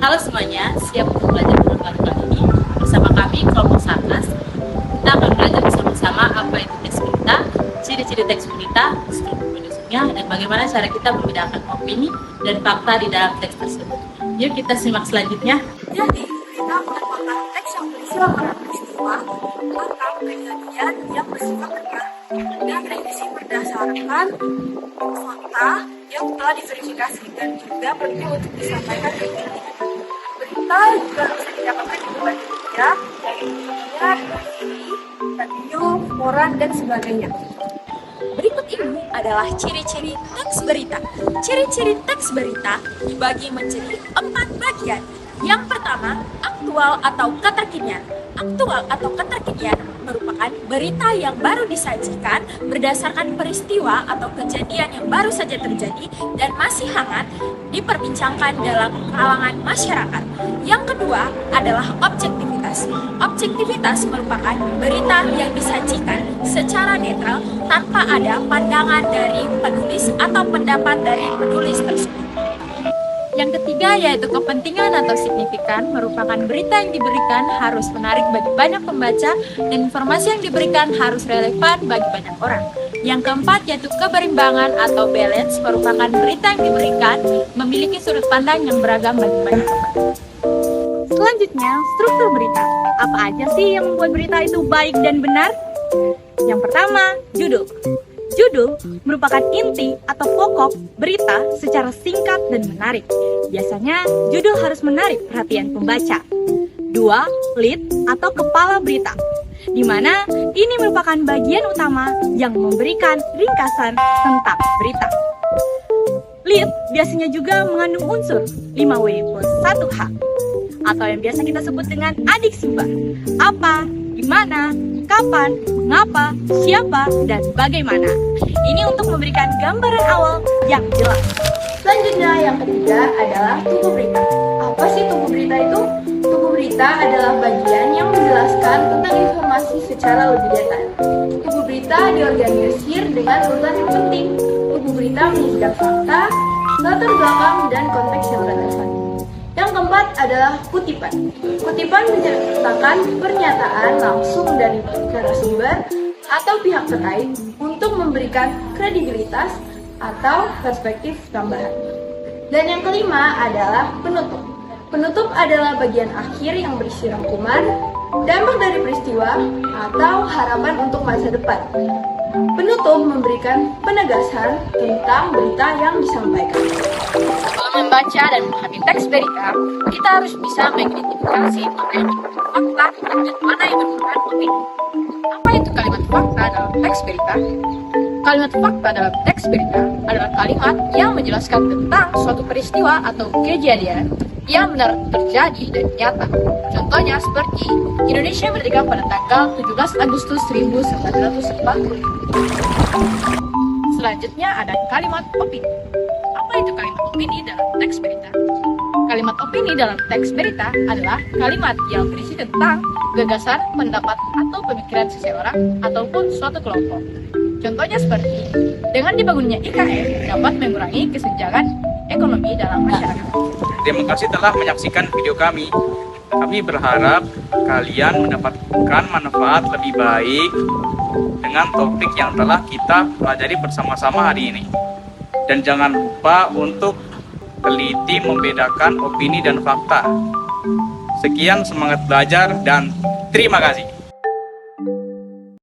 Halo semuanya, siap untuk belajar pada baru kali ini? Bersama kami, kelompok Sarkas, kita akan belajar bersama-sama apa itu teks berita, ciri-ciri teks berita, struktur penyusunnya, dan bagaimana cara kita membedakan opini dan fakta di dalam teks tersebut. Yuk kita simak selanjutnya. Jadi, berita merupakan teks yang berisi laporan peristiwa atau kejadian yang bersifat benar dan berisi berdasarkan fakta yang telah diverifikasi dan juga penting untuk disampaikan ke publik. Berita juga bisa didapatkan di berbagai media, media, radio, koran, dan sebagainya. Berikut ini adalah ciri-ciri teks berita. Ciri-ciri teks berita dibagi menjadi 4 bagian. Yang pertama, aktual atau keterkinian. Aktual atau keterkinian merupakan berita yang baru disajikan berdasarkan peristiwa atau kejadian yang baru saja terjadi dan masih hangat diperbincangkan dalam kalangan masyarakat. Yang kedua adalah objektivitas. Objektivitas merupakan berita yang disajikan secara netral tanpa ada pandangan dari penulis atau pendapat dari penulis tersebut. Yang ketiga yaitu kepentingan atau signifikan, merupakan berita yang diberikan harus menarik bagi banyak pembaca dan informasi yang diberikan harus relevan bagi banyak orang. Yang keempat yaitu keberimbangan atau balance, merupakan berita yang diberikan memiliki sudut pandang yang beragam bagi banyak pembaca. Selanjutnya, struktur berita. Apa aja sih yang membuat berita itu baik dan benar? Yang pertama, judul. Judul merupakan inti atau pokok berita secara singkat dan menarik. Biasanya, judul harus menarik perhatian pembaca. 2. Lead atau kepala berita, di mana ini merupakan bagian utama yang memberikan ringkasan tentang berita. Lead biasanya juga mengandung unsur 5W plus 1H, atau yang biasa kita sebut dengan adik sumber. Apa, di mana, kapan, mengapa, siapa, dan bagaimana. Ini untuk memberikan gambaran awal yang jelas. Selanjutnya, yang ketiga adalah tubuh berita. Apa sih tubuh berita itu? Tubuh berita adalah bagian yang menjelaskan tentang informasi secara lebih detail. Tubuh berita diorganisir dengan urutan yang penting. Tubuh berita menyediakan fakta, latar belakang, dan konteks yang relevan. Yang keempat adalah kutipan. Kutipan menceritakan pernyataan langsung dari narasumber atau pihak terkait untuk memberikan kredibilitas atau perspektif tambahan. Dan yang kelima adalah penutup. Penutup adalah bagian akhir yang berisi rangkuman, dampak dari peristiwa, atau harapan untuk masa depan. Penutup memberikan penegasan tentang berita yang disampaikan. Dalam membaca dan memahami teks berita, kita harus bisa mengidentifikasi mana yang merupakan fakta dan mana yang merupakan opini. Apa itu kalimat fakta dalam teks berita? Kalimat fakta dalam teks berita adalah kalimat yang menjelaskan tentang suatu peristiwa atau kejadian yang benar terjadi dan nyata. Contohnya seperti Indonesia merdeka pada tanggal 17 Agustus 1945. Selanjutnya ada kalimat opini. Apa itu kalimat opini dalam teks berita? Kalimat opini dalam teks berita adalah kalimat yang berisi tentang gagasan, pendapat, atau pemikiran seseorang ataupun suatu kelompok. Contohnya seperti, dengan dibangunnya IKN dapat mengurangi kesenjangan ekonomi dalam masyarakat. Terima kasih telah menyaksikan video kami. Kami berharap kalian mendapatkan manfaat lebih baik dengan topik yang telah kita pelajari bersama-sama hari ini. Dan jangan lupa untuk teliti membedakan opini dan fakta. Sekian, semangat belajar dan terima kasih.